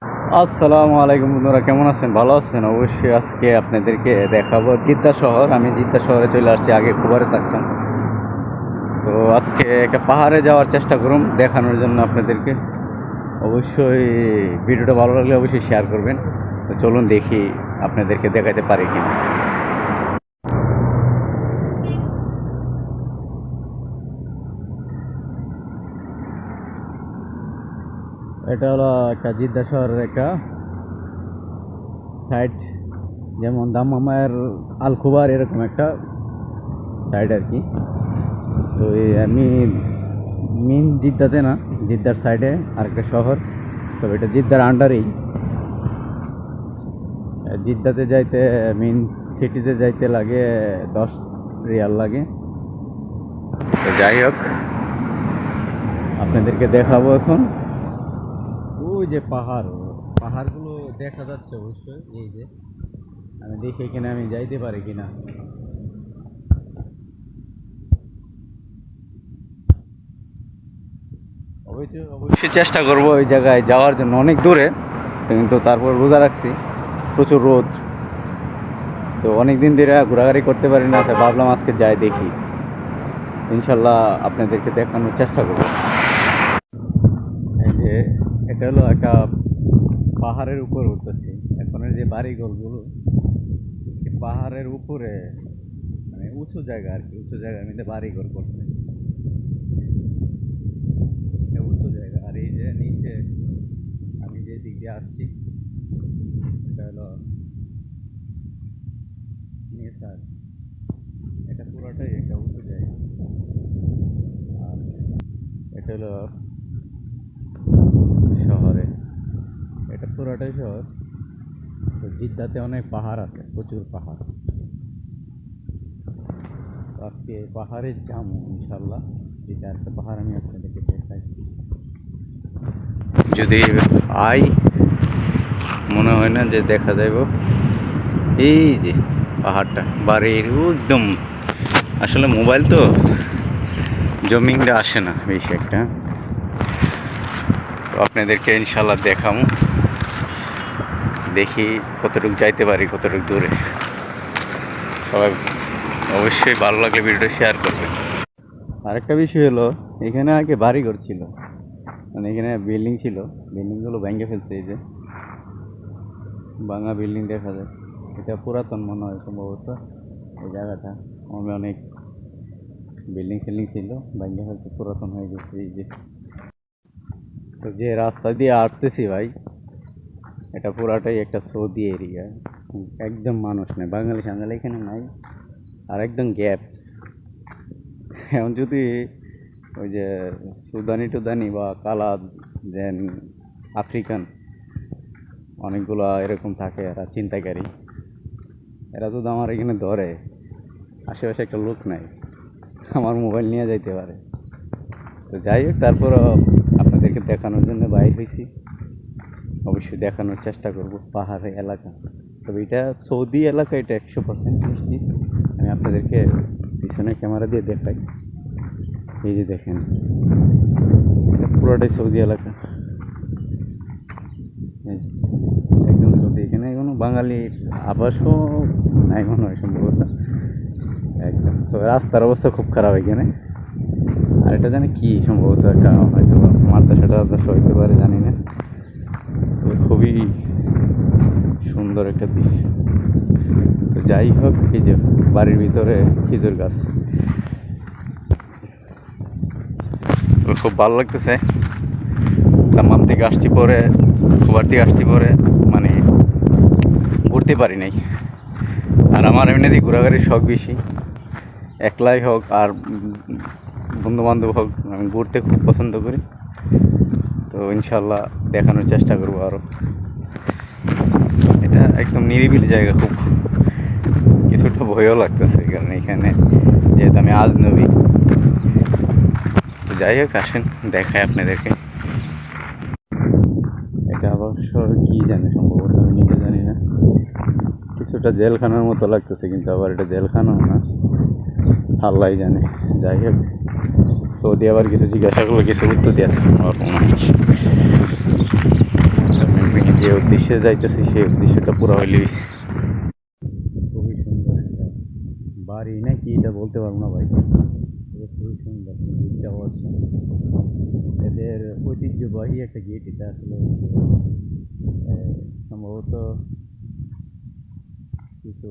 আসসালামু আলাইকুম বন্ধুরা, কেমন আছেন? ভালো আছেন? অবশ্যই আজকে আপনাদেরকে দেখাবো জিদ্দা শহর। আমি জিদ্দা শহরে চলে আসছি, আগে খুবারে থাকতাম। তো আজকে একটা পাহাড়ে যাওয়ার চেষ্টা করুন দেখানোর জন্য আপনাদেরকে। অবশ্যই ভিডিওটা ভালো লাগলে অবশ্যই শেয়ার করবেন। তো চলুন দেখি আপনাদেরকে দেখাতে পারি কিনা। এটা হলো একটা জিদ্দা শহরের একটা সাইড, যেমন দাম্মামের আল খুবার এরকম একটা সাইড আর কি। তো আমি মেন জিদ্দাতে না, জিদ্দার সাইডে আরেকটা শহর। তবে এটা জিদ্দার আন্ডারেই। জিদ্দাতে যাইতে, মেন সিটিতে যাইতে লাগে 10 রিয়াল লাগে। তো যাই হোক, আপনাদেরকে দেখাবো এখন। ওই যে পাহাড়, পাহাড়গুলো দেখা যাচ্ছে অবশ্যই। এই যে আমি দেখি কিনা আমি যাইতে পারি কিনা। অবশ্যই চেষ্টা করবো ওই জায়গায় যাওয়ার জন্য, অনেক দূরে কিন্তু তারপর রোজা রাখছি, প্রচুর রোদ। তো অনেক দিন ধরে ঘোরাঘুরি করতে পারি না, তাই ভাবলাম আজকে যাই দেখি। ইনশাল্লাহ আপনাদেরকে দেখানোর চেষ্টা করব। এই যে এটা হলো একটা পাহাড়ের উপর উঠতেছি এখন। যে বাড়িঘরগুলো পাহাড়ের উপরে, মানে উঁচু জায়গা আর কি, উঁচু জায়গার মধ্যে বাড়িঘর করছে, উঁচু জায়গা। আর এই যে নিচে আমি যে দিক দিয়ে আসছি, এটা হলো নেচার। এটা পুরোটাই একটা উঁচু জায়গা। আর এটা হলো শহরে, এটা পুরোটাই শহর। তো জিদ্দাতে অনেক পাহাড় আছে, প্রচুর পাহাড়। তো আজকে পাহাড়ে যাবো ইনশাল্লাহ। এটা একটা পাহাড় আমি আপনাদেরকে দেখাই, যদি আই মনে হয় না যে দেখা যাইব। এই যে পাহাড়টা বাড়ির একদম, আসলে মোবাইল তো জমিংটা আসে না বেশি একটা। তো আপনাদেরকে ইনশাল্লাহ দেখাবো, দেখি কতটুকু যাইতে পারি, কতটুকু দূরে। সবাই অবশ্যই ভালো লাগলে ভিডিওটা শেয়ার করবেন। আরেকটা বিষয় হলো, এখানে আগে বাড়িঘর ছিল, মানে এখানে বিল্ডিং ছিল, বিল্ডিংগুলো ভেঙে ফেলছে। এই যে ভাঙা বিল্ডিং দেখা যায়, এটা পুরাতন মনে হয় সম্ভবত। এই জায়গাটা আমি অনেক বিল্ডিং ফিল্ডিং ছিল, ভেঙে ফেলছে, পুরাতন হয়ে গেছে। এই যে, তো যে রাস্তা দিয়ে আসতেছি ভাই, এটা পুরাটাই একটা সৌদি এরিয়া। একদম মানুষ নেই, বাঙালি সাঙালি এখানে নাই। আর একদম গ্যাপ। এখন যদি ওই যে সুদানি টুদানি বা কালা, দেন আফ্রিকান অনেকগুলো এরকম থাকে, এরা চিন্তাকারী। এরা যদি আমার এখানে ধরে, আশেপাশে একটা লোক নাই, আমার মোবাইল নিয়ে যাইতে পারে। তো যাই হোক, তারপরও আপনাদেরকে দেখানোর জন্য বাইর হয়েছি। অবশ্যই দেখানোর চেষ্টা করব পাহাড়ি এলাকা। তবে এটা সৌদি এলাকা, এটা 100% নিশ্চিত। আমি আপনাদেরকে পিছনে ক্যামেরা দিয়ে দেখাই। এই যে দেখেন, এটা পুরোটাই সৌদি এলাকা। এই যে, একদম সৌদি। এখানে কোনো বাঙালির আবাসও নাই মনে হয় সম্ভবত। একদম। তো রাস্তার অবস্থা খুব খারাপ এখানে। আর এটা জানি কি, সম্ভবত একটা হয়তো মাদ্রাসা টাদ্রাসা হইতে পারে, জানি না। তো খুবই সুন্দর একটা দৃশ্য। তো যাই হোক, এই যে বাড়ির ভিতরে খেজুর গাছ, তো খুব ভালো লাগতেছে। দাম্মাম থেকে আসছি পরে, খুবার থেকে আসছি পরে, মানে ঘুরতে পারি নাই। আর আমার এমনিতেই ঘোরাঘুরির শখ বেশি, একলাই হোক আর বন্ধু বান্ধব হোক, আমি ঘুরতে খুব পছন্দ করি। তো ইনশাল্লাহ দেখানোর চেষ্টা করবো আরও। এটা একদম নিরিবিলি জায়গা, খুব কিছুটা ভয়ও লাগতেছে, কারণ এখানে যেহেতু আমি আজনবী। তো যাই হোক, আসেন দেখাই আপনাদেরকে। এটা অবশ্য কি জানি, সম্ভবত আমি নিজে জানি না। কিছুটা জেলখানার মতো লাগতেছে, কিন্তু আবার এটা জেলখানাও না, আল্লাহ জানে। যাই হোক, সৌদি আবার কিছু জিজ্ঞাসা করলে কিছু উত্তর দেওয়া যে উদ্দেশ্যে যাইতেছি সেই উদ্দেশ্যটা পুরো হইলে খুবই সুন্দর একটা বাড়ি নাকি এটা বলতে পারবো না ভাই, তবে খুবই সুন্দর গেটটা অবশ্য এদের ঐতিহ্যবাহী একটা গেট। এটা আসলে সম্ভবত কিছু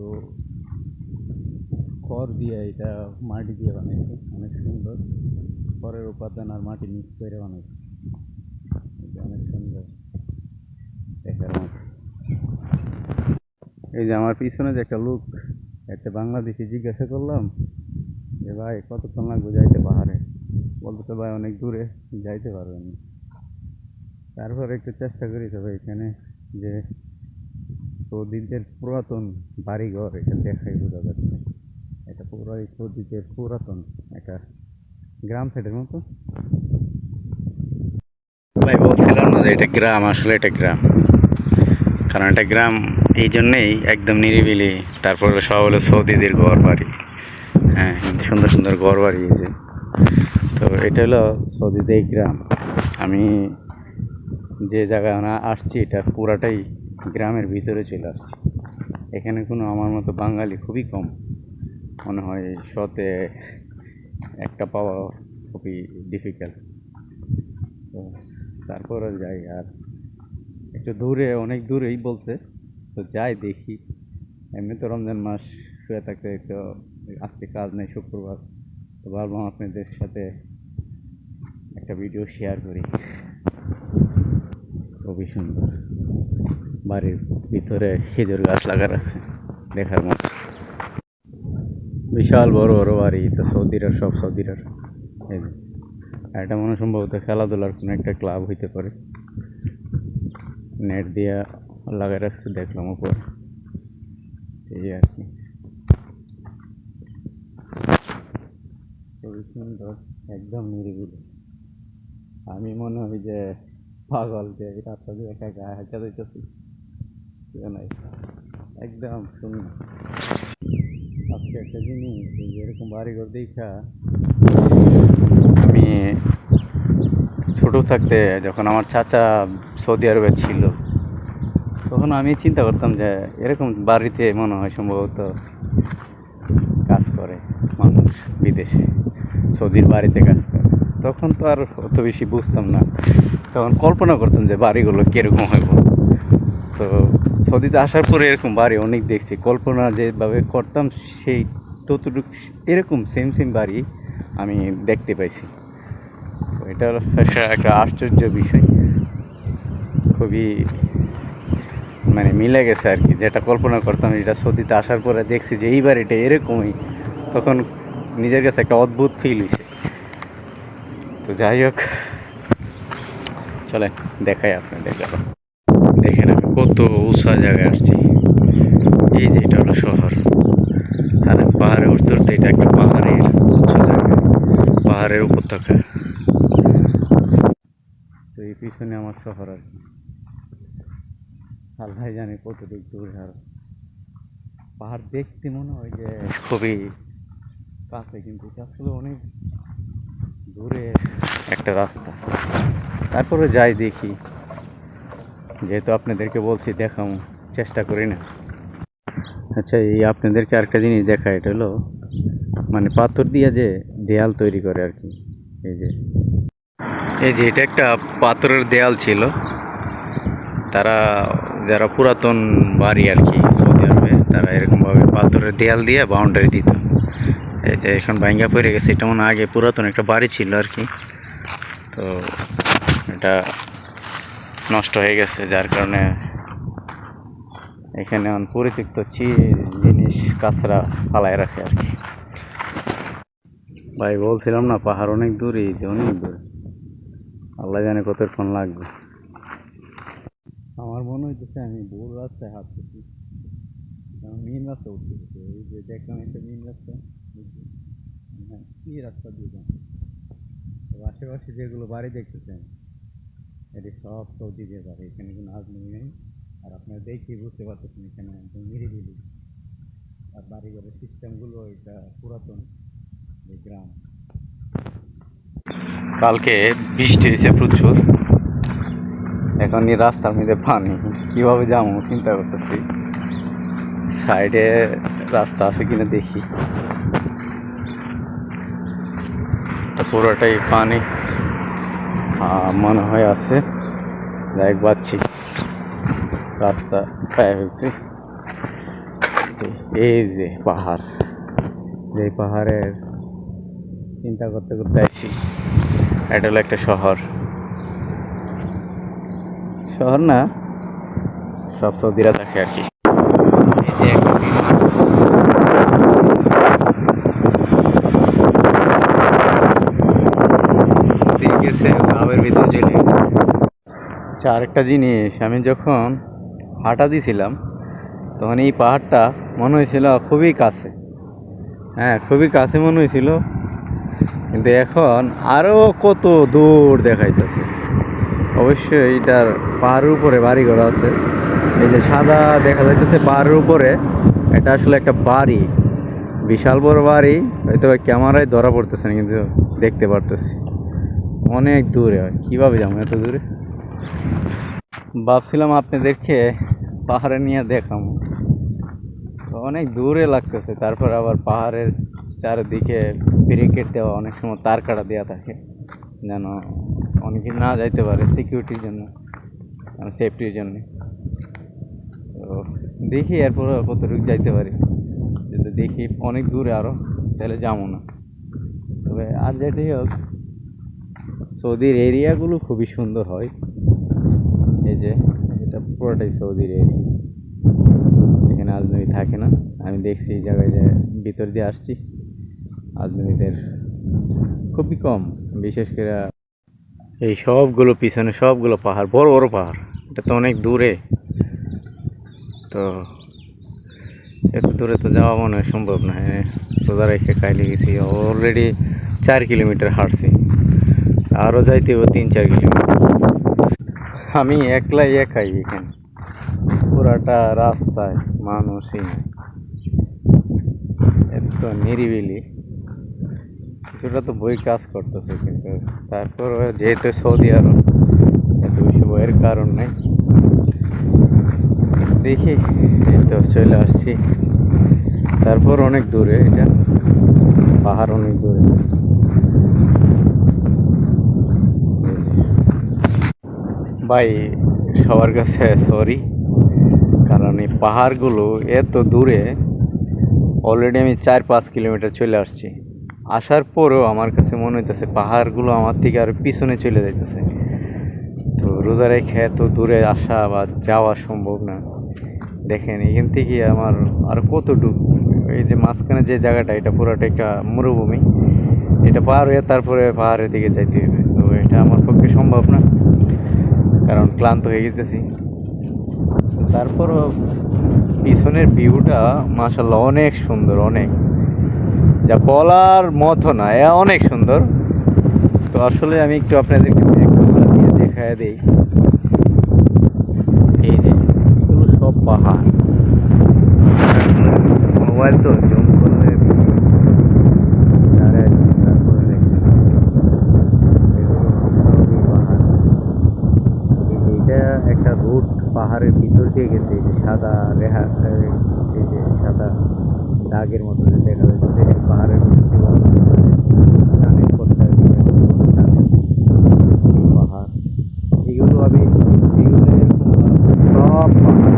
খড় দিয়ে, এটা মাটি দিয়ে বানাইছে, অনেক সুন্দর খড়ের উপাদান আর মাটি মিক্স করে বানাইছে, এটা অনেক সুন্দর দেখার মতো। এই যে আমার পিছনে যে একটা লোক, একটা বাংলাদেশি জিজ্ঞাসা করলাম যে ভাই কতক্ষণ লাগবে যাইতে পাহাড়ে, বলতে ভাই অনেক দূরে যাইতে পারবেন না। তারপর একটু চেষ্টা করি, তবে এখানে যে সৌদিদের পুরাতন বাড়িঘর এটা দেখাই বোঝা যাচ্ছে, এটা পুরাই সৌদিদের পুরাতন একটা গ্রাম সাইডের মতো। ভাই বলছিলাম না যে এটা গ্রাম, আসলে এটা গ্রাম, কারণ এটা গ্রাম এই জন্যেই একদম নিরিবিলি, তারপরে সব হলো সৌদিদের ঘর বাড়ি। হ্যাঁ, সুন্দর সুন্দর ঘর বাড়ি আছে। তো এটা হলো সৌদিদের গ্রাম। আমি যে জায়গায় আসছি এটা পুরাটাই গ্রামের ভিতরে চলে আসছি। এখানে কোনো আমার মতো বাঙালি খুবই কম, মনে হয় শতে একটা পাওয়া খুবই ডিফিকাল্ট। তো তারপরে যাই, আর একটু দূরে, অনেক দূরেই বলছে, তো যাই দেখি। এমনি তো রমজান মাস শুয়ে থাকতে একটু, আজকে কাজ নেই শুক্রবার, তো ভাবলাম আপনাদের সাথে একটা ভিডিও শেয়ার করি। খুবই সুন্দর, বাড়ির ভিতরে খেজুর গাছ লাগার আছে দেখার মতো, বিশাল বড় বড় বাড়ি। তো সৌদিরা, সব সৌদিরা। এই যে এটা মনে সম্ভবত খেলাধুলার কোনো একটা ক্লাব হইতে পারে, নেট দিয়ে লাগাই রাখছে দেখলাম উপর, এই আর কি। খুবই সুন্দর, একদম নিরিবিলি। আমি মনে হয় যে পাগল, যে রাস্তা দিয়ে একা একা হাঁটা দিতেছি, নাই একদম শূন্য। আজকে একটা জিনিস, এরকম বাড়িঘর দেখা আমি ছোট থাকতে, যখন আমার চাচা সৌদি আরবে ছিল, তখন আমি চিন্তা করতাম যে এরকম বাড়িতে মনে হয় সম্ভবত কাজ করে মানুষ, বিদেশে সৌদির বাড়িতে কাজ করে। তখন তো আর অত বেশি বুঝতাম না, তখন কল্পনা করতাম যে বাড়িগুলো কীরকম হইব। তো সৌদিতে আসার পরে এরকম বাড়ি অনেক দেখছি, কল্পনা যেভাবে করতাম সেই ততটুকু এরকম সেম সেম বাড়ি আমি দেখতে পাইছি। তো এটা একটা আশ্চর্য বিষয়, খুবই মানে মিলে গেছে আর কি। যেটা কল্পনা করতাম, এটা সৌদিতে আসার পরে দেখছি যে এই বাড়িটা এরকমই, তখন নিজের কাছে একটা অদ্ভুত ফিল হয়েছে। তো যাই হোক, চলেন দেখাই আপনাদের। দেখেন আমি কত উঁচা জায়গায় আসছি, এই যে এটা হলো শহর, আর পাহাড়ে উঠতে উঠতে এটা একটা পাহাড়ের উঁচু জায়গা, পাহাড়ের উপত্যকা। তো এই পিছনে আমার শহর আর কি, আল্লাহ জানে কতটুকু দূরে। আর পাহাড় দেখতে মনে হয় যে খুবই কাছে, কিন্তু এটা আসলে অনেক দূরে একটা রাস্তা। তারপরে যাই দেখি, যেহেতু আপনাদেরকে বলছি দেখাও, চেষ্টা করি না। আচ্ছা, এই আপনাদেরকে আরেকটা জিনিস দেখা, এটা হলো মানে পাথর দিয়ে যে দেয়াল তৈরি করে আর কি। এই যে এটা একটা পাথরের দেয়াল ছিল, তারা যারা পুরাতন বাড়ি আর কি সৌদি আরবে, তারা এরকমভাবে পাথরের দেয়াল দিয়ে বাউন্ডারি দিত। এই যে এখন ভাঙ্গা পড়ে গেছে, এটা মনে আগে পুরাতন একটা বাড়ি ছিল আর কি। তো এটা নষ্ট হয়ে গেছে, যার কারণে এখানে পরিত্যক্ত জিনিস কাঁচরা ফালায় রাখে আর কি। ভাই বলছিলাম না পাহাড় অনেক দূরে, অনেক দূরে, আল্লাহ জানে কতক্ষণ লাগবে। আমার মনে হইতেছে আমি ভুল রাস্তায় হাঁটতেছি, মেন রাস্তা উঠতেছে। এই যে দেখলাম একটা মেন রাস্তা, হ্যাঁ কি রাস্তা দিয়ে যান, আশেপাশে যেগুলো বাড়ি দেখতেছেন এটি সব সৌদিদের বাড়ি, এখানে কোনো আজমি নেই। আর আপনারা দেখেই বুঝতে পারতেছেন এখানে একদম নিরিবিলি, আর বাড়িঘরের সিস্টেমগুলো এটা পুরাতন যে গ্রাম। কালকে বৃষ্টি হয়েছে প্রচুর, এখন এই রাস্তার মধ্যে পানি, কীভাবে যাবো চিন্তা করতেছি। সাইডে রাস্তা আছে কিনা দেখি। পুরোটাই পানি মনে হয় আছে। দেখ পাচ্ছি রাস্তা পেয়ে ফেলছি। এই যে পাহাড়, যে পাহাড়ের চিন্তা করতে করতে আসছি। এটা হলো একটা শহর, শহর না, সব সৌদিরা থাকে আর কি। এই যে গেছে গ্রামের ভিতরে চলে গেছে। আচ্ছা, আরেকটা জিনিস, আমি যখন হাঁটা দিছিলাম তখন এই পাহাড়টা মনে হয়েছিল খুবই কাছে। হ্যাঁ, খুবই কাছে মনে হয়েছিল, কিন্তু এখন আরও কত দূর দেখাইতেছে। অবশ্যই এইটার পাহাড়ের উপরে বাড়িঘর আছে। এই যে সাদা দেখা যাইতেছে পাহাড়ের উপরে, এটা আসলে একটা বাড়ি, বিশাল বড় বাড়ি। হয়তো ক্যামেরায় ধরা পড়তেছে না, কিন্তু দেখতে পারতেছি অনেক দূরে। হয় কীভাবে যাবো এত দূরে? ভাবছিলাম আপনাদেরকে পাহাড়ে নিয়ে দেখাম, অনেক দূরে লাগতেছে। তারপর আবার পাহাড়ের চারিদিকে ব্যারিকেড দেওয়া, অনেক সময় তার কাটা দেওয়া থাকে যেন অনেকে না যাইতে পারে, সিকিউরিটির জন্য, সেফটির জন্য। তো দেখি এরপর কতটুকু যাইতে পারি। যদি দেখি অনেক দূরে আরও, তাহলে যাবো না। তবে আর যেটাই হোক, সৌদির এরিয়াগুলো খুবই সুন্দর হয়। এই যে এটা পুরোটাই সৌদির এরিয়া, এখানে আজনবী থাকে না। আমি দেখছি এই জায়গায় যে ভিতর দিয়ে আসছি, আজনবীদের খুবই কম। বিশেষ করে এই সবগুলো পিছনে সবগুলো পাহাড়, বড় বড় পাহাড়। এটা তো অনেক দূরে, তো এত দূরে তো যাওয়া মনে হয় সম্ভব না। রোজা রেখে কাইলে গেছি, অলরেডি 4 কিলোমিটার হাঁটছি, আরও যাইতে হবে 3-4 কিলোমিটার। আমি একাই এখানে, পুরাটা রাস্তায় মানুষই নেই, এত নিরিবিলি। কিছুটা তো বই কাজ করতেছে, কিন্তু তারপর যেহেতু সৌদি আরব, এত বেশি বইয়ের কারণ নেই। দেখি, এই তো চলে আসছি। তারপর অনেক দূরে, এটা পাহাড় অনেক দূরে। ভাই, সবার কাছে সরি, কারণ এই পাহাড়গুলো এত দূরে। অলরেডি আমি 4-5 কিলোমিটার চলে আসছি। আসার পরেও আমার কাছে মনে হইতেছে পাহাড়গুলো আমার থেকে আর পিছনে চলে যাইতেছে। তো রোজা রেখে এত দূরে আসা বা যাওয়া সম্ভব না। দেখেন এখান থেকে আমার আর কতটুকু, এই যে মাঝখানে যে জায়গাটা, এটা পুরোটা একটা মরুভূমি। এটা পার হয়ে তারপরে পাহাড়ের দিকে যাইতে হবে। তো এটা আমার পক্ষে সম্ভব না, কারণ ক্লান্ত হয়ে গেতেছি। তারপরও পিছনের ভিউটা মাশাআল্লাহ অনেক সুন্দর, অনেক, যা বলার মতো না, অনেক সুন্দর। তো আসলে আমি একটু আপনাদেরকে ক্যামেরা দিয়ে দেখায় দিই। এই যে এগুলো সব পাহাড়, মোবাইল তো জুম করলে এইটা একটা রুট পাহাড়ের ভিতর দিয়ে গেছে। এই যে সাদা রেখা, এই যে সাদা দাগের মতো যে দেখা যাচ্ছে পাহাড়ের পাহাড়, এগুলো আমি এগুলো সব পাহাড়।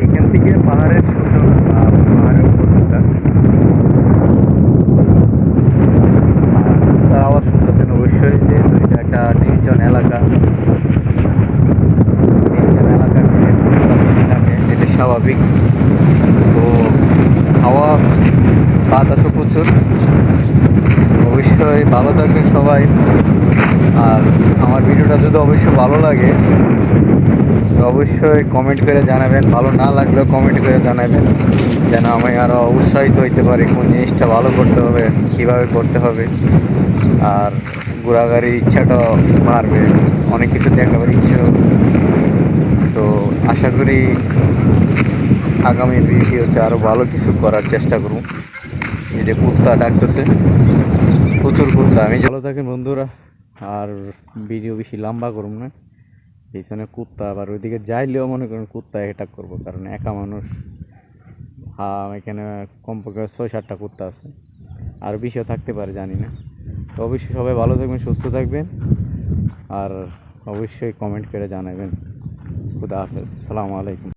এখান থেকে পাহাড়ের সূচনা, পাহাড়ের উপরটা তার আওয়াজ শুনতেছেন অবশ্যই, যেহেতু এটা একটা নির্জন এলাকা। নির্জন এলাকার থাকে, এটা স্বাভাবিক। তো হাওয়া বাতাসও প্রচুর। অবশ্যই ভালো থাকবেন সবাই। আর আমার ভিডিওটা যদি অবশ্যই ভালো লাগে তো অবশ্যই কমেন্ট করে জানাবেন। ভালো না লাগলেও কমেন্ট করে জানাবেন, যেন আমি আরও উৎসাহিত হইতে পারি কোন জিনিসটা ভালো করতে হবে, কীভাবে করতে হবে। আর ঘোরাঘুরির ইচ্ছাটাও বাড়বে, অনেক কিছু দেখাবার ইচ্ছেও। তো আশা করি আগামী ভিডিওতে আরও ভালো কিছু করার চেষ্টা করব। এই যে কুত্তা ডাকতেছে, প্রচুর কুত্তা। আমি ভালো থাকেন বন্ধুরা, আর ভিডিও বেশি লম্বা করব না। পিছনে কুত্তা, আবার ওইদিকে যাইলেও মনে করেন কুত্তা অ্যাটাক করবো, কারণ একা মানুষ। হ্যাঁ, এখানে কমপক্ষে 6-7টা কুত্তা আছে, আর বেশিও থাকতে পারে জানি না। তো অবশ্যই সবাই ভালো থাকবেন, সুস্থ থাকবেন, আর অবশ্যই কমেন্ট করে জানাবেন। খুদা হাফেজ, আসসালামু আলাইকুম।